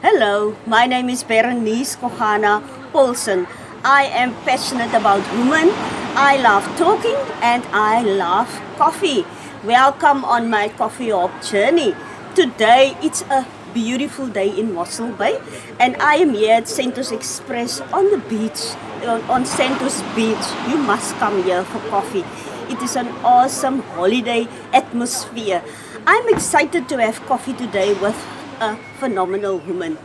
Hello, my name is Berenice Kohana Paulsen. I am passionate about women. I love talking and I love coffee. Welcome on my coffee hop journey. Today it's a beautiful day in Mossel Bay and I am here at Santos Express on the beach, on Santos Beach. You must come here for coffee. It is an awesome holiday atmosphere. I'm excited to have coffee today with a phenomenal woman.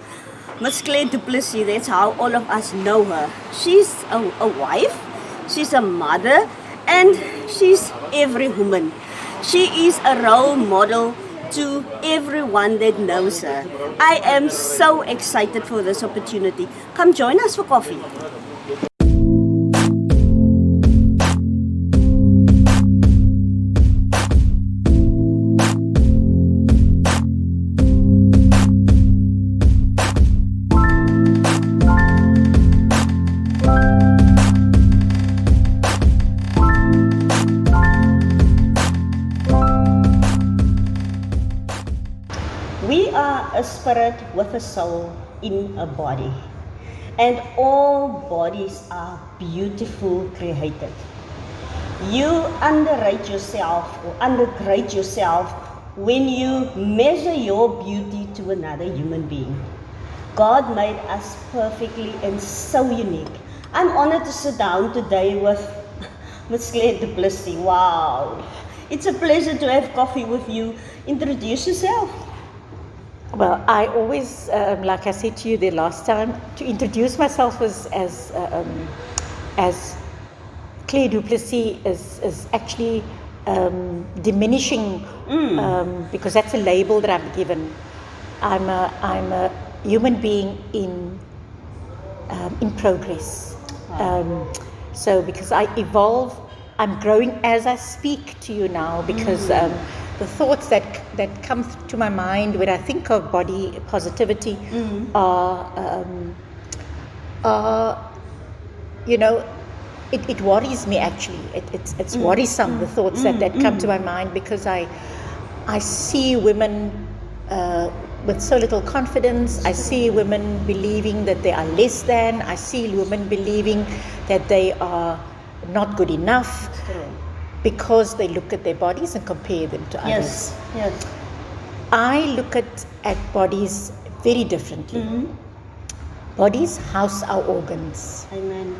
Mrs Claire Du Plessis, that's how all of us know her. She's a wife, she's a mother, and she's every woman. She is a role model to everyone that knows her. I am so excited for this opportunity. Come join us for coffee. We are a spirit with a soul in a body, and all bodies are beautiful created. You underrate yourself or undergrade yourself when you measure your beauty to another human being. God made us perfectly and so unique. I'm honored to sit down today with Mrs Claire Du Plessis. Wow, it's a pleasure to have coffee with you. Introduce yourself. Well, I always, like I said to you the last time, to introduce myself as Claire Du Plessis is actually diminishing because that's a label that I'm given. I'm a human being in progress. So because I evolve, I'm growing as I speak to you now because. The thoughts that come to my mind when I think of body positivity are, you know, it worries me actually. It's worrisome, the thoughts that come to my mind, because I see women with so little confidence. I see women believing that they are less than. I see women believing that they are not good enough. Because they look at their bodies and compare them to others. Yes. I look at bodies very differently. Bodies house our organs. Amen.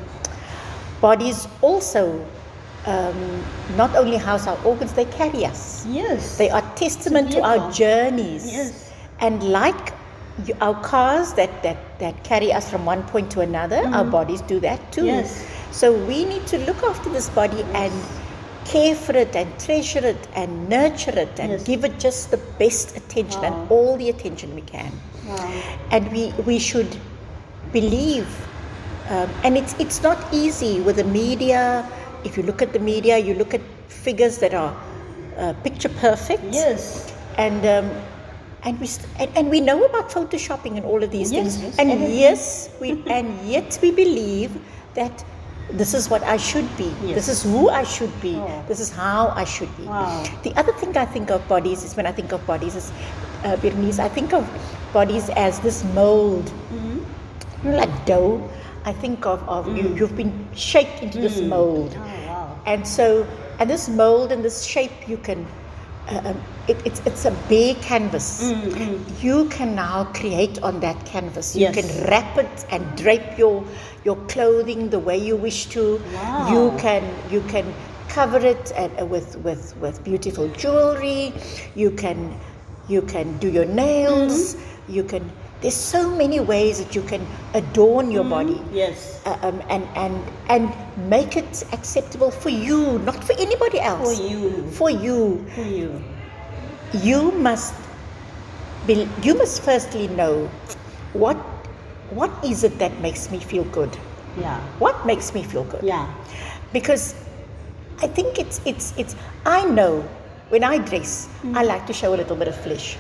Bodies also not only house our organs, they carry us. Yes. They are testament to our journeys. Yes. And like our cars that carry us from one point to another, our bodies do that too. Yes. So we need to look after this body and care for it and treasure it and nurture it and give it just the best attention and all the attention we can. And we should believe, and it's not easy with the media. If you look at the media, you look at figures that are picture perfect. Yes. And we know about photoshopping and all of these things. And yet we believe that this is what I should be. Yes. This is who I should be. This is how I should be. The other thing I think of bodies is, when I think of bodies, is Berenice, I think of bodies as this mold, like dough. I think of you've been shaped into this mold, and this mold and this shape you can. It's a bare canvas. You can now create on that canvas. You can wrap it and drape your clothing the way you wish to. You can cover it with beautiful jewelry. You can do your nails. There's so many ways that you can adorn your body. Yes. And make it acceptable for you, not for anybody else. For you. You must firstly know what is it that makes me feel good. What makes me feel good? Because I think it's I know when I dress, I like to show a little bit of flesh.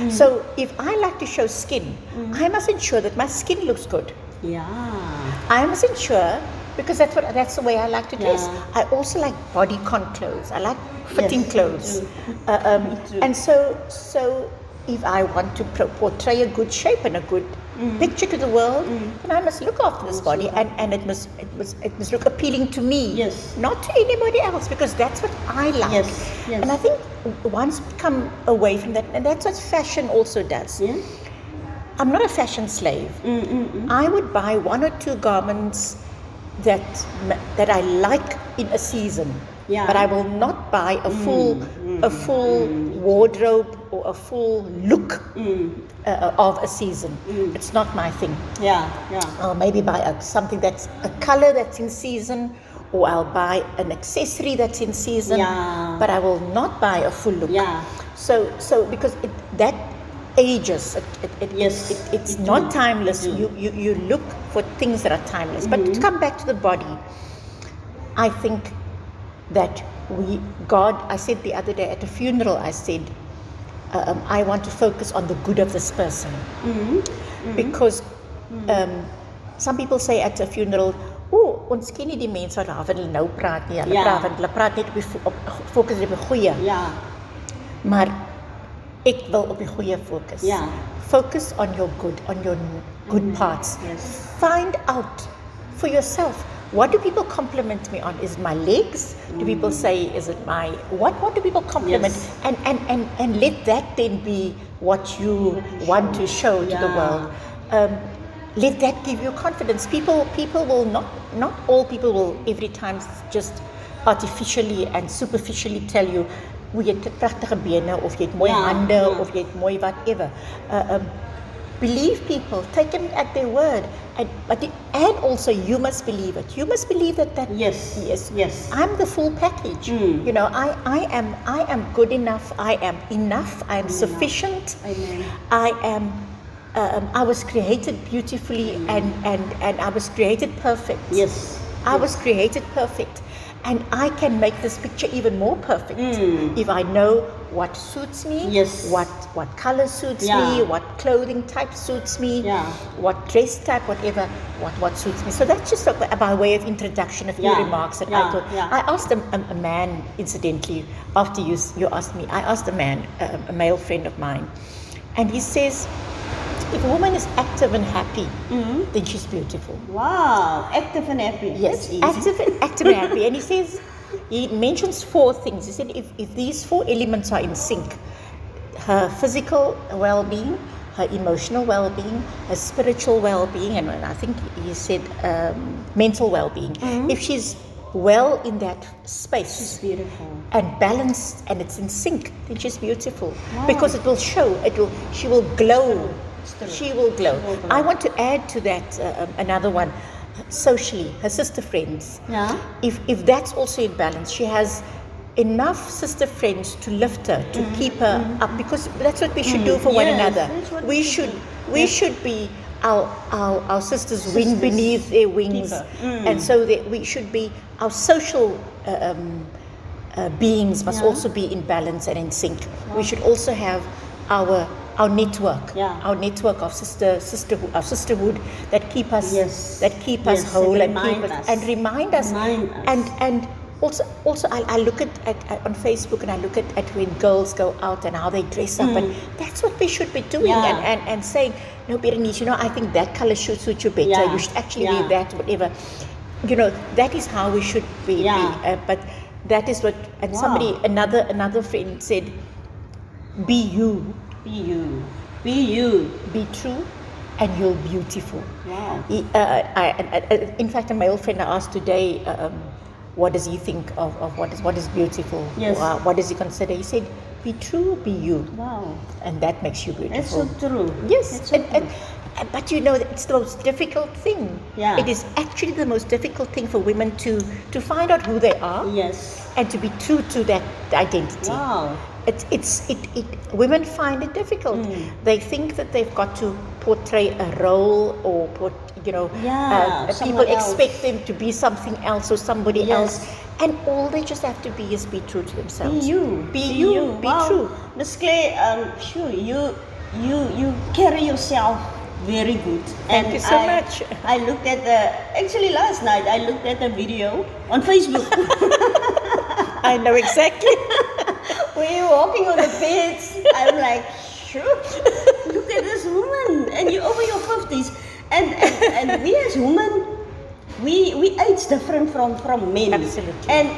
So if I like to show skin, I must ensure that my skin looks good. I must ensure, because that's the way I like to dress. I also like bodycon clothes. I like fitting clothes. And so if I want to portray a good shape and a good picture to the world, then I must look after this body, and it must look appealing to me, Yes. not to anybody else, because that's what I like. Yes, yes. And I think once we come away from that, and that's what fashion also does. Yeah. I'm not a fashion slave. I would buy one or two garments that I like in a season. Yeah. But I will not buy a full wardrobe or a full look of a season. It's not my thing. Yeah, yeah. I'll maybe buy something that's a color that's in season, or I'll buy an accessory that's in season. Yeah. But I will not buy a full look. Yeah. So because that ages. It's not timeless. You look for things that are timeless. But to come back to the body, I think that I said the other day at a funeral, I said, I want to focus on the good of this person. Because some people say at a funeral, ons ken nie die mense wat daarvan hulle nou praat nie. Hulle praat net op fokus op die goeie. Ja. Maar ek wil op die goeie fokus. Ja. Focus on your good parts. Yes. Find out for yourself. What do people compliment me on? Is it my legs? Do people say, is it my, what do people compliment? Yes. And let that then be what you want to show to the world. Let that give you confidence. People will not all people will every time just artificially and superficially tell you, jy het pragtige bene, of jy het mooi hande, of jy het mooi whatever. Believe people, take them at their word, and also you must believe it. You must believe that Yes. I'm the full package. You know, I am good enough. I am enough. I am sufficient. Amen. I was created beautifully, and I was created perfect. Yes. I was created perfect. And I can make this picture even more perfect if I know what suits me, what color suits me, what clothing type suits me, what dress type, whatever, what suits me. So that's just by way of introduction, a few remarks that I thought. I asked a man, incidentally, after you asked me, I asked a man, a male friend of mine, and he says, if a woman is active and happy, then she's beautiful. Wow, active and happy. Yes, that's easy. active and happy. And he mentions 4 things. He said if these 4 elements are in sync, her physical well-being, her emotional well-being, her spiritual well-being, and I think he said mental well-being. If she's well in that space, she's beautiful and balanced, and it's in sync, then she's beautiful. Because it will show. She will glow. She will glow. I want to add to that another one. Socially, her sister friends. Yeah. If that's also in balance, she has enough sister friends to lift her, to keep her up, because that's what we should do for one another. We should be our sisters' wing beneath their wings, and so that we should be our social beings must also be in balance and in sync. We should also have our network, our network of sisterhood that keep us whole and remind us. And also I look at on Facebook, and I look at when girls go out and how they dress up, and that's what we should be doing, and saying, no, Berenice, you know, I think that color should suit you better. You should actually wear that, whatever. You know, that is how we should be. But that is what, and somebody, another friend said, be you. Be you. Be you. Be true, and you're beautiful. Wow. In fact, a male friend I asked today, what does he think of what is beautiful? Yes. What does he consider? He said, be true, be you. Wow. And that makes you beautiful. That's so true. Yes. That's so true. But you know, it's the most difficult thing. Yeah. It is actually the most difficult thing for women to find out who they are. Yes. And to be true to that identity. Wow. Women find it difficult. They think that they've got to portray a role, or people expect them to be something else or somebody else, and all they just have to be is be true to themselves. Be you. Be true. Miss Claire, sure, you carry yourself very good. Thank you so much. I looked at actually last night I looked at a video on Facebook. I know exactly. When you're walking on the beds, I'm like, Sure. Look at this woman, and you're over your 50s. And we as women, we age different from men. Absolutely. And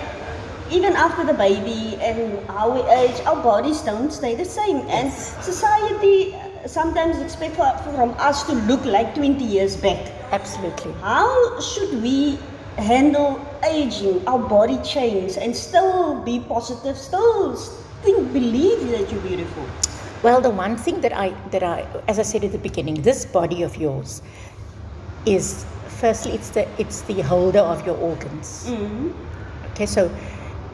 even after the baby and how we age, our bodies don't stay the same. And society sometimes expects from us to look like 20 years back. Absolutely. How should we handle aging, our body change, and still be positive, still believe that you're beautiful? Well, the one thing that I, as I said at the beginning, this body of yours is, firstly, it's the holder of your organs. Mm-hmm. Okay, so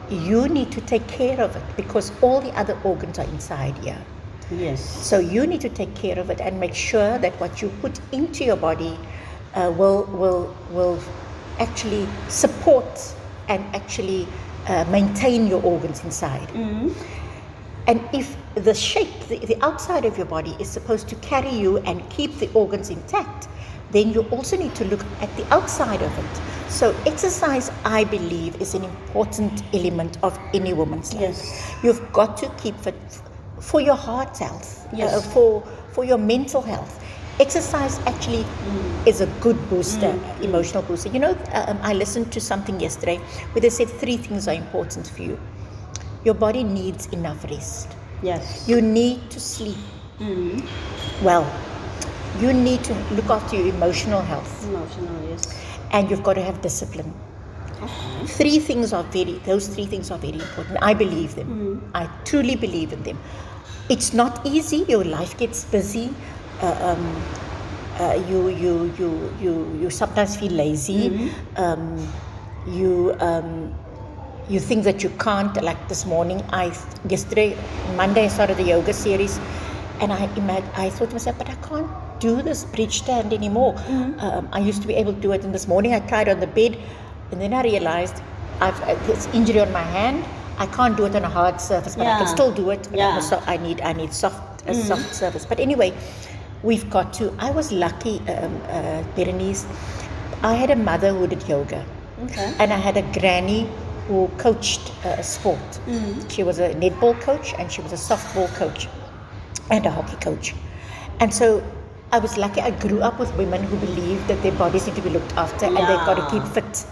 you need to take care of it because all the other organs are inside here. Yes. So you need to take care of it and make sure that what you put into your body will actually support and actually maintain your organs inside. Mm-hmm. And if the shape, the outside of your body is supposed to carry you and keep the organs intact, then you also need to look at the outside of it. So exercise, I believe, is an important element of any woman's life. Yes. You've got to keep fit for your heart health, Yes. For your mental health. Exercise actually is a good booster, emotional booster. You know, I listened to something yesterday where they said 3 things are important for you. Your body needs enough rest. Yes. You need to sleep Mm-hmm. well. You need to look after your emotional health. Emotional, yes. And you've got to have discipline. Okay. Those 3 things are very important. I believe them. I truly believe in them. It's not easy. Your life gets busy. You sometimes feel lazy. You think that you can't. Like this morning, Monday I started the yoga series, and I thought to myself, but I can't do this bridge stand anymore. I used to be able to do it, and this morning I tried on the bed, and then I realized I've this injury on my hand. I can't do it on a hard surface, but I can still do it. Yeah. So I need soft surface. But anyway, we've got to. I was lucky, Berenice. I had a mother who did yoga, and I had a granny who coached sport. She was a netball coach, and she was a softball coach, and a hockey coach. And so I was lucky. I grew up with women who believed that their bodies need to be looked after, and they've got to keep fit,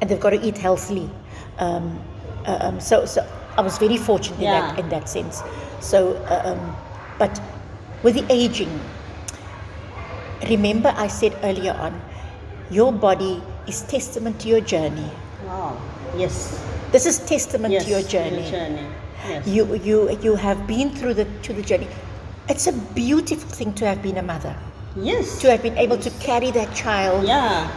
and they've got to eat healthily. So I was very fortunate in that sense. So, but with the aging, remember I said earlier on, your body is testament to your journey. Wow. Yes. This is testament to your journey. Yes. You have been through the journey. It's a beautiful thing to have been a mother. Yes. To have been able to carry that child. Yeah.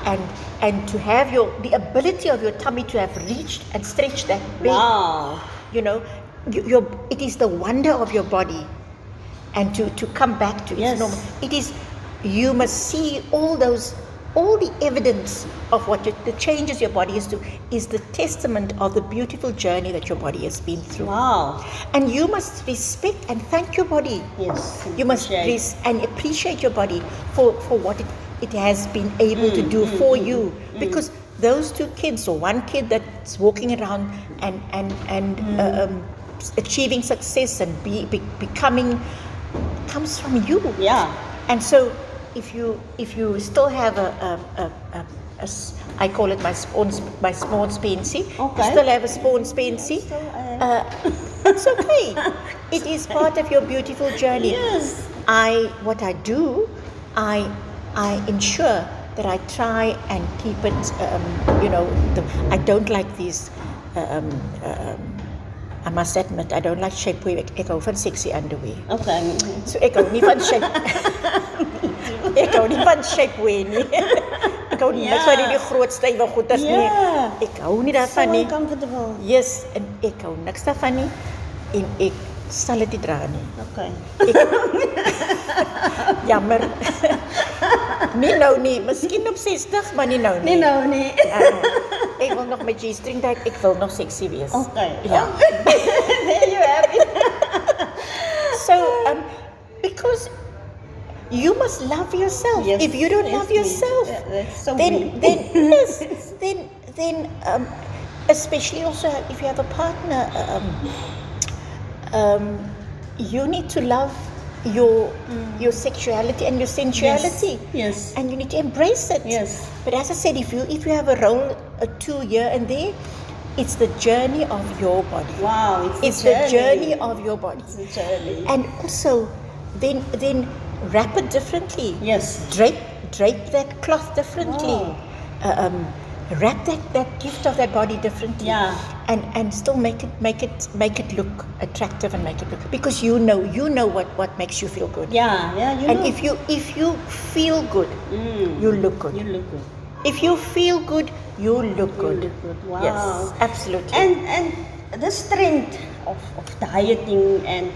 And to have the ability of your tummy to have reached and stretched that big. Wow. You know, it is the wonder of your body, and to come back to its normal. It is. You must see all the evidence of what the changes your body is the testament of the beautiful journey that your body has been through. Wow. And you must respect and thank your body. Yes. You must appreciate your body for what it has been able to do for you. Because those 2 kids, or 1 kid that's walking around and achieving success and becoming, comes from you. Yeah. And so if you still have I call it my small spensie. Okay. You still have a small spensie. It's okay. It is part of your beautiful journey. Yes. What I do, I ensure that I try and keep it. I don't like these. I must admit, I don't like shapewear. Ek hou van sexy underwear. Okay. So ek hou nie van shapewear nie. Ek hou nie van die groot stywe goeders nie. Ek hou nie daarvan nie. So comfortable. Yes, en ek hou niks daarvan nie. En ek sal dit nie dra nie. Okay. Jammer. Nie nou nie, miskien op 60, maar nie nou nie. Nie nou nie. Ek wil nog met G-string tyd, ek wil nog sexy wees. Okay. Ja. There you have it. So, because you must love yourself. Yes, if you don't love yourself, that's so then especially also if you have a partner, you need to love your sexuality and your sensuality. Yes. And you need to embrace it. Yes. But as I said, if you have a role or two here and there, it's the journey of your body. Wow, It's the journey of your body. It's a journey. And also, then wrap it differently. Yes. Drape that cloth differently. Wow. Wrap that gift of that body differently. Yeah. And still make it look attractive and make it look, because you know what makes you feel good. Yeah, you And know. if you feel good, you look good. You look good. If you feel good, you look good. look good. Wow. Yes, absolutely. And this trend of dieting, and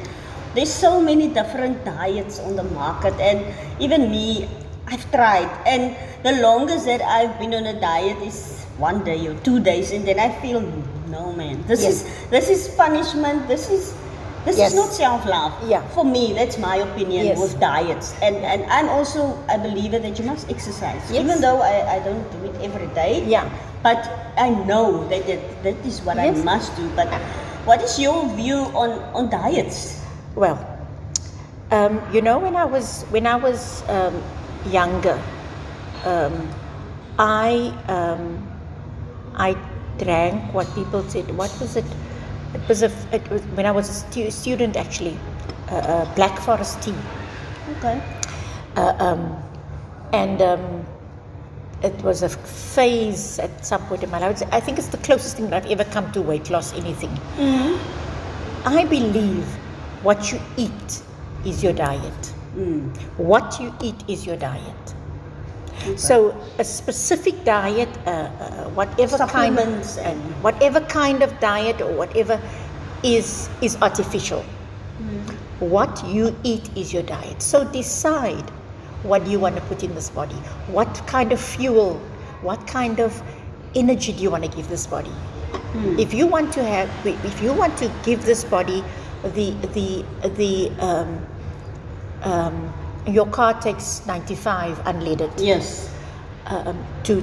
there's so many different diets on the market, and even me, I've tried, and the longest that I've been on a diet is 1 day or 2 days, and then I feel, no man, this is punishment. This is not self-love. Yeah. For me, that's my opinion Yes. with diets, and I'm also a believer that you must exercise, Yes. even though I don't do it every day. Yeah. But I know that is what I Yes. must do. But what is your view on diets? Well, when I was younger, I drank what people said. What was it? It was when I was a student, actually, Black Forest tea. Okay. And it was a phase at some point in my life. I think it's the closest thing that I've ever come to weight loss, anything. Mm-hmm. I believe what you eat is your diet. What you eat is your diet. Okay. So a specific diet, whatever Supplements kind, and- whatever kind of diet or whatever is artificial. What you eat is your diet. So decide what you want to put in this body. What kind of fuel, what kind of energy do you want to give this body? If you want to give this body your car takes 95 unleaded. Yes. To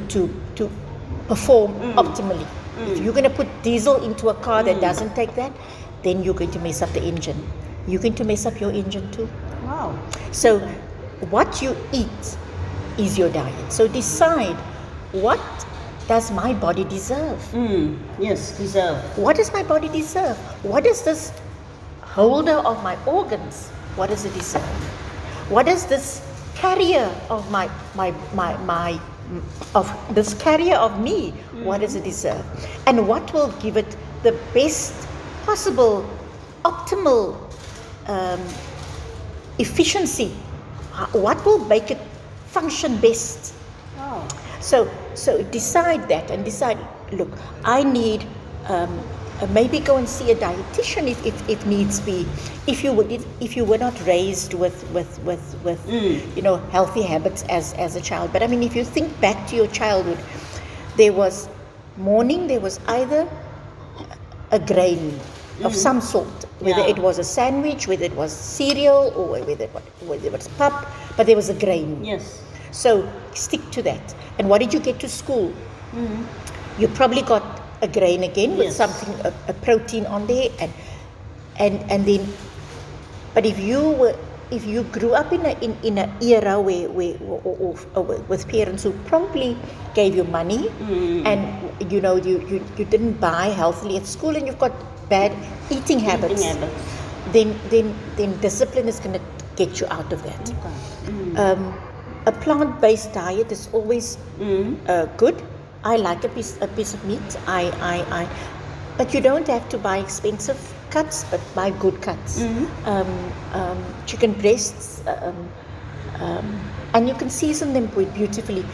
perform optimally. If you're going to put diesel into a car that doesn't take that, then you're going to mess up the engine. You're going to mess up your engine too. Wow. So what you eat is your diet. So decide, what does my body deserve? Yes, deserve. What does my body deserve? What does this holder of my organs, what does it deserve? What does this carrier of this carrier of me, what does it deserve? And what will give it the best possible, optimal efficiency? What will make it function best? Wow. So decide that, and decide, look, I need maybe go and see a dietitian if needs be. If you were not raised with healthy habits as a child. But I mean, if you think back to your childhood, there was either a grain of some sort, whether it was a sandwich, whether it was cereal, or whether it was pap, but there was a grain. Yes. So stick to that. And what did you get to school? You probably got a grain again with something, a protein on there, and then. But if you grew up in an era where with parents who probably gave you money, and you didn't buy healthily at school, and you've got bad eating habits, then discipline is going to get you out of that. Okay. A plant-based diet is always good. I like a piece of meat. But you don't have to buy expensive cuts, but buy good cuts. Chicken breasts, and you can season them beautifully.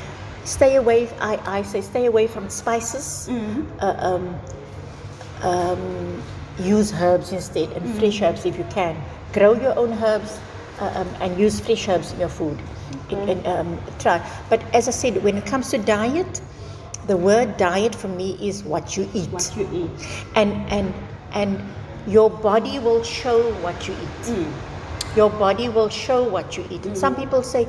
Stay away. I say stay away from spices. Use herbs instead, and fresh herbs if you can. Grow your own herbs and use fresh herbs in your food. Try. But as I said, when it comes to diet, the word diet for me is what you eat. What you eat. And your body will show what you eat. Your body will show what you eat. And some people say,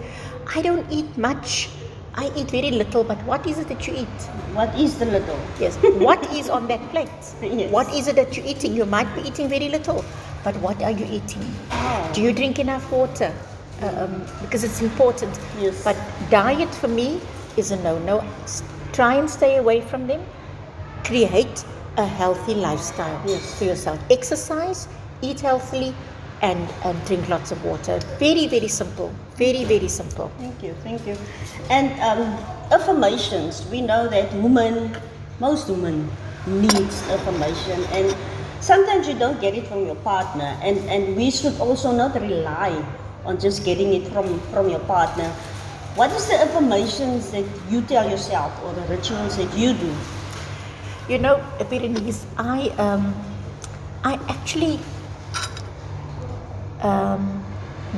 I don't eat much. I eat very little. But what is it that you eat? What is the little? Yes. What is on that plate? Yes. What is it that you're eating? You might be eating very little. but what are you eating? Wow. Do you drink enough water? Because it's important. Yes. But diet for me is a no-no. Try and stay away from them. Create a healthy lifestyle for yourself. Exercise, eat healthily, and drink lots of water. Very, very simple. Very, very simple. Thank you. And affirmations. We know that most women needs affirmation, and sometimes you don't get it from your partner, and we should also not rely on just getting it from your partner. What is the affirmations that you tell yourself, or the rituals that you do? You know, Berenice, I actually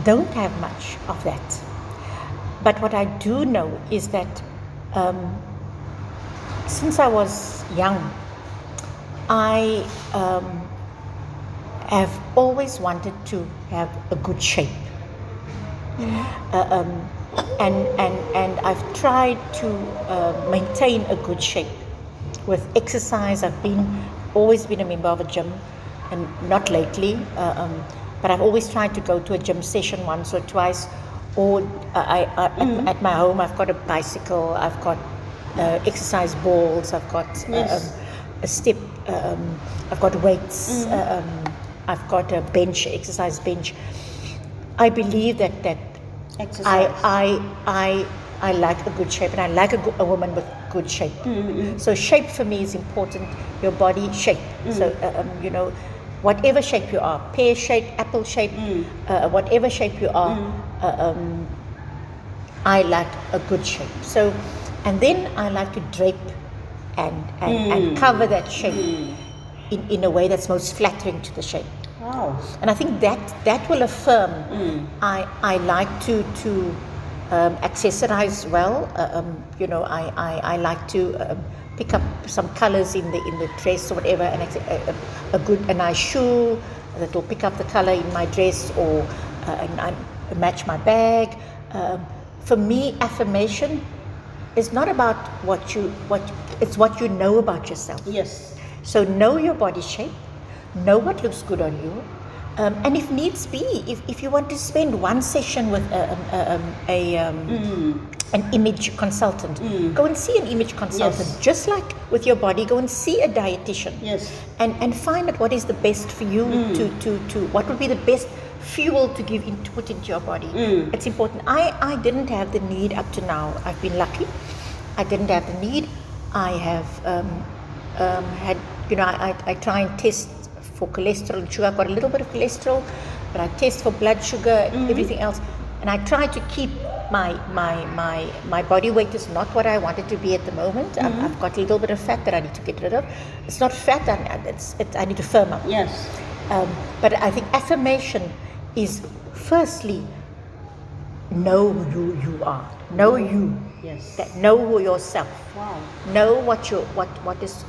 don't have much of that. But what I do know is that since I was young, I have always wanted to have a good shape. And I've tried to maintain a good shape with exercise. I've always been a member of a gym, and not lately, but I've always tried to go to a gym session once or twice. Or at my home, I've got a bicycle, I've got exercise balls, I've got a step, I've got weights, I've got a bench, exercise bench. I believe that Exercise. I like a good shape, and I like a woman with good shape. So shape for me is important. Your body shape. So you know, whatever shape you are, pear shape, apple shape, whatever shape you are, I like a good shape. So, and then I like to drape and cover that shape in a way that's most flattering to the shape. Wow. And I think that will affirm. I like to accessorize well. You know, I like to pick up some colors in the dress or whatever, and a nice shoe that will pick up the color in my dress, or and I match my bag. For me, affirmation is not about it's what you know about yourself. Yes. So know your body shape, know what looks good on you, and if needs be, if you want to spend one session with an image consultant, go and see an image consultant. Yes. Just like with your body, go and see a dietitian. Yes. And find out what is the best for you to what would be the best fuel to put into your body. It's important. I didn't have the need up to now. I've been lucky. I didn't have the need. I have had, you know, I try and test for cholesterol and sugar. I've got a little bit of cholesterol, but I test for blood sugar, everything else. And I try to keep my body weight is not what I want it to be at the moment. I've got a little bit of fat that I need to get rid of. It's not fat, I need to firm up. Yes. But I think affirmation is firstly, know who you are. Know you. Yes. Know yourself. Wow. Know what is,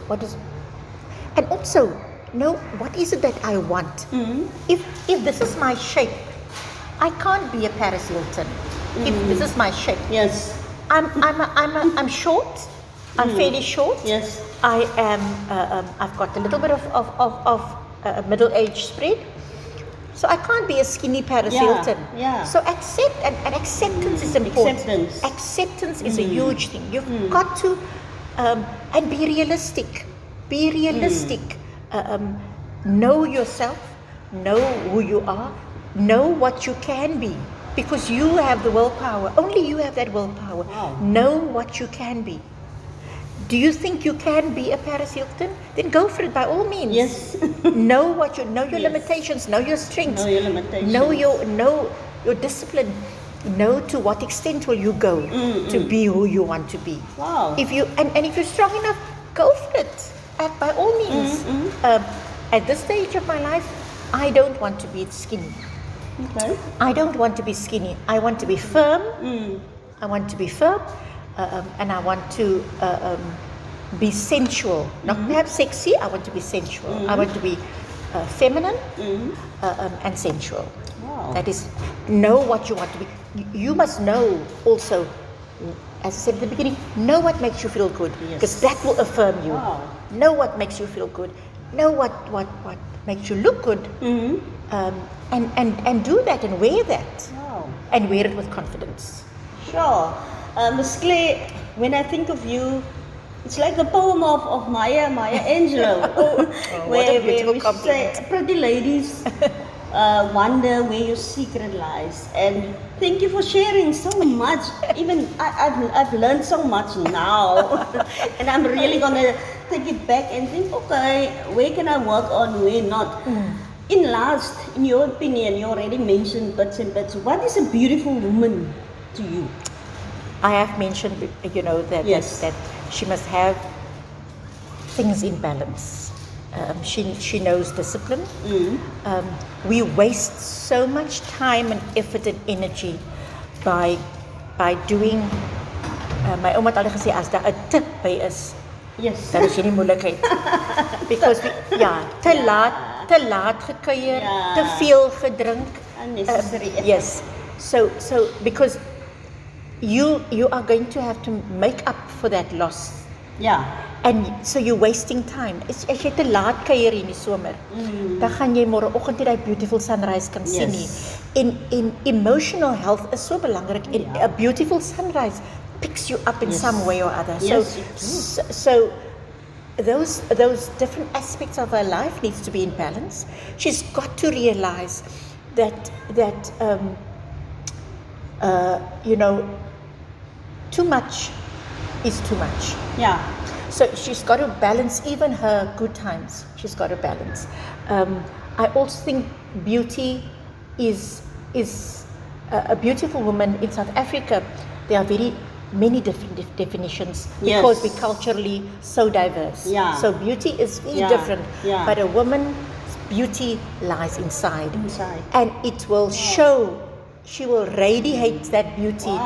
and also know what is it that I want. If this is my shape, I can't be a Paris Hilton. If this is my shape, Yes. I'm short. I'm fairly short. Yes. I am. I've got a little bit of middle-age spread. So I can't be a skinny Paris Hilton. Yeah. So accept, and acceptance is important. Acceptance. Acceptance is a huge thing. You've got to, and be realistic. Be realistic. Know yourself. Know who you are. Know what you can be. Because you have the willpower. Only you have that willpower. Wow. Know what you can be. Do you think you can be a Paris Hilton? Then go for it by all means. Yes. know your Yes. limitations, know your strengths, Know your limitations. know your discipline, know to what extent will you go to be who you want to be. Wow. If you and if you're strong enough, go for it. By all means. At this stage of my life, I don't want to be skinny. Okay. I don't want to be skinny. I want to be firm. I want to be firm, and I want to be sensual. Not perhaps sexy. I want to be sensual. I want to be feminine and sensual. Wow. That is, know what you want to be. You must know also, as I said at the beginning, know what makes you feel good, because that will affirm you. Wow. Know what makes you feel good. Know what makes you look good. and do that and wear that. Wow. And wear it with confidence. Sure. Miss Claire, when I think of you, it's like a poem of Maya Angelou. What a beautiful we compliment. say, pretty ladies wonder where your secret lies. And thank you for sharing so much. Even I've learned so much now. And I'm really going to take it back and think, okay, where can I work on, where not? In your opinion, you already mentioned bits and bits. What is a beautiful woman to you? I have mentioned, that Yes. that she must have things in balance. She knows discipline. We waste so much time and effort and energy by doing. My ouma het altyd gesê as daar 'n tip by is, Yes. dan is jy nie moeilikheid. Because te laat gekuier, Ja. te veel gedrink. Unnecessary effort. Yes. So because you are going to have to make up for that loss. Yeah. And so you're wasting time. As jy te laat kuier in die somer, dan gaan jy môreoggend nie daai beautiful sunrise kan sien nie. In emotional health is so belangrik. A beautiful sunrise picks you up in some way or other. Yes, So those different aspects of her life needs to be in balance. She's got to realize that too much is too much. Yeah. So she's got to balance even her good times. She's got to balance. I also think beauty is a beautiful woman in South Africa. There are very many different definitions because we're culturally so diverse. Yeah. So beauty is very different. Yeah. But a woman's beauty lies inside. Inside. And it will show. She will radiate that beauty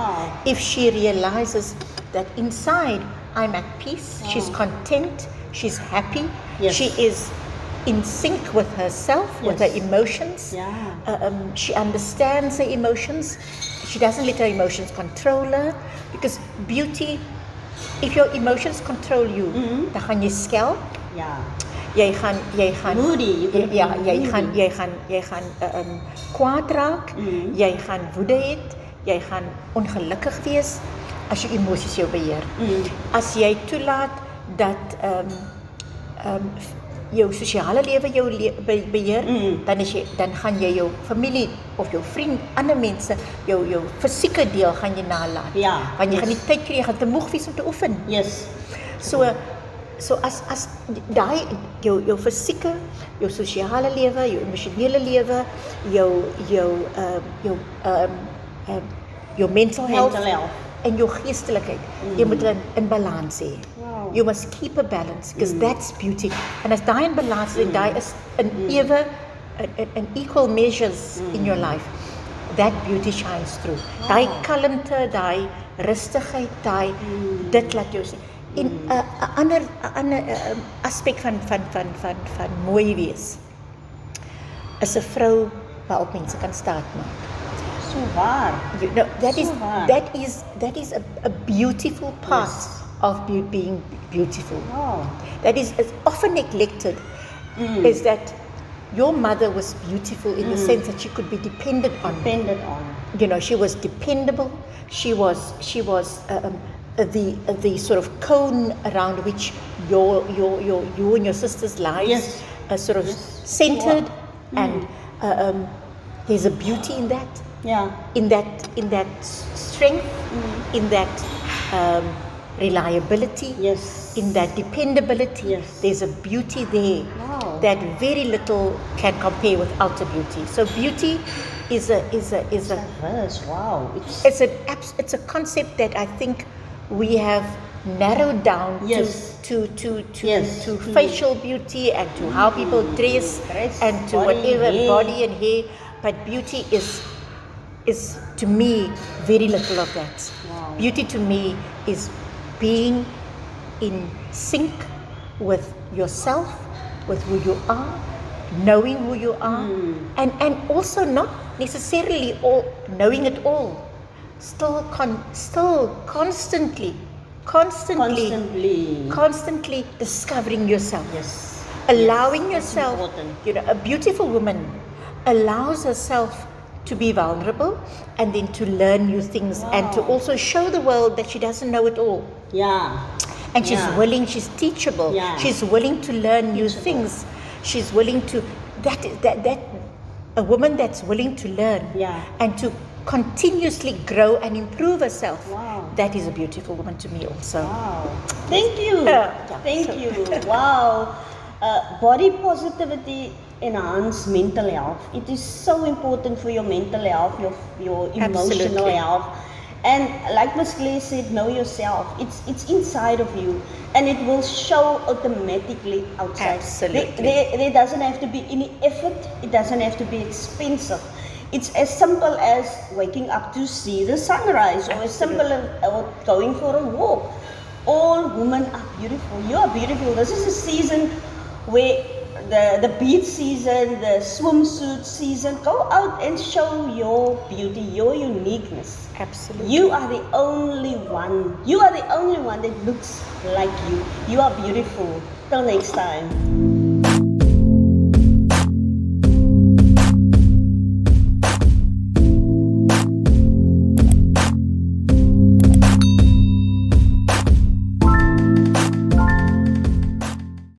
if she realizes that inside I'm at peace, she's content, she's happy, she is in sync with herself, with her emotions. She understands her emotions. She doesn't let her emotions control her, because beauty, if your emotions control you, dan gaan jy skelp. Yeah. Jy gaan Moody. jy gaan kwaad raak, jy gaan woede hê, jy gaan ongelukkig wees as jy emosies jou beheer. As jy toelaat dat jou sosiale lewe jou beheer, dan gaan jy jou familie of jou vriend, ander mense, jou fisieke deel gaan jy nalat. Want jy gaan nie tyd kry, jy gaan te moeg wees om te oefen. Yes. So as daai jou fisieke, jou sosiale lewe, jou emosionele lewe, jou mental health en jou geestelikheid, jy moet in balans hê. You must keep a balance, because that's beauty. En as daai in balans is, en daai is in equal measures in your life, that beauty shines through. Daai kalmte, daai rustigheid, daai dit laat jou sien. En 'n ander aspek van mooi wees is 'n vrou waarop mense kan staatmaak. So waar. That is a beautiful part of being beautiful. That is often neglected. Is that your mother was beautiful in the sense that she could be depended on. She was dependable. She was the sort of cone around which you and your sister's lives are sort of centered, and there's a beauty in that. In that strength, in that reliability, in that dependability. There's a beauty there that very little can compare with outer beauty. So beauty is a diverse. Wow. It's a concept that I think we have narrowed down to facial beauty and to how people dress and to whatever body and hair, but beauty is to me very little of that. Beauty to me is being in sync with yourself, with who you are, knowing who you are, and also not necessarily all knowing it all. Still constantly discovering yourself. Allowing yourself, a beautiful woman allows herself to be vulnerable and then to learn new things and to also show the world that she doesn't know it all. Yeah. And she's willing, she's teachable. Yeah. She's willing to learn new things. She's willing to, that a woman that's willing to learn and to continuously grow and improve herself. Wow. That is a beautiful woman to me also. Wow. Thank you. Thank you. Wow. Body positivity enhance mental health. It is so important for your mental health, your emotional health. And like Miss Claire said, know yourself. It's inside of you, and it will show automatically outside. Absolutely. There doesn't have to be any effort. It doesn't have to be expensive. It's as simple as waking up to see the sunrise, or as simple as going for a walk. All women are beautiful. You are beautiful. This is a season where the beach season, the swimsuit season, go out and show your beauty, your uniqueness. Absolutely. You are the only one. You are the only one that looks like you. You are beautiful. Till next time.